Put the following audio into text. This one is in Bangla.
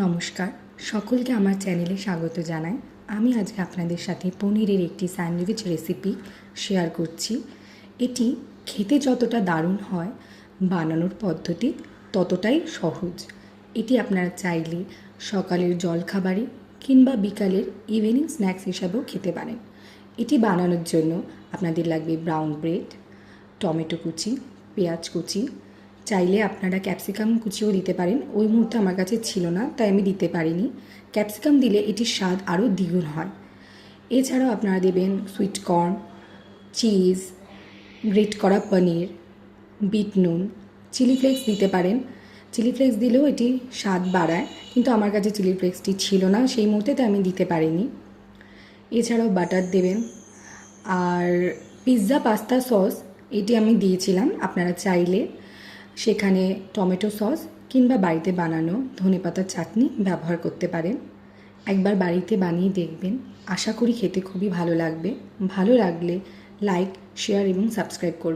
নমস্কার, সকলকে আমার চ্যানেলে স্বাগত জানাই। আমি আজকে আপনাদের সাথে পনিরের একটি স্যান্ডউইচ রেসিপি শেয়ার করছি। এটি খেতে যতটা দারুণ হয়, বানানোর পদ্ধতি ততটাই সহজ। এটি আপনারা চাইলে সকালের জলখাবারে কিংবা বিকালের ইভিনিং স্ন্যাক্স হিসাবেও খেতে পারেন। এটি বানানোর জন্য আপনাদের লাগবে ব্রাউন ব্রেড, টমেটো কুচি, পেঁয়াজ কুচি, চাইলে আপনারা ক্যাপসিকাম কুচিও দিতে পারেন। ওই মুহূর্তে আমার কাছে ছিল না, তাই আমি দিতে পারিনি। ক্যাপসিকাম দিলে এটির স্বাদ আরও দ্বিগুণ হয়। এছাড়াও আপনারা দেবেন সুইট কর্ন, চিজ, গ্রেট করা পনির, বিট নুন, চিলি ফ্লেক্স দিতে পারেন। চিলি ফ্লেক্স দিলেও এটি স্বাদ বাড়ায়, কিন্তু আমার কাছে চিলি ফ্লেক্সটি ছিল না সেই মুহূর্তে, তাই আমি দিতে পারিনি। এছাড়াও বাটার দেবেন। আর পিৎজা পাস্তা সস এটি আমি দিয়েছিলাম। আপনারা চাইলে সেখানে টমেটো সস কিংবা বাড়িতে বানানো ধনেপাতার চাটনি ব্যবহার করতে পারেন। একবার বাড়িতে বানিয়ে দেখবেন, আশা করি খেতে খুবই ভালো লাগবে। ভালো লাগলে লাইক, শেয়ার এবং সাবস্ক্রাইব করবেন।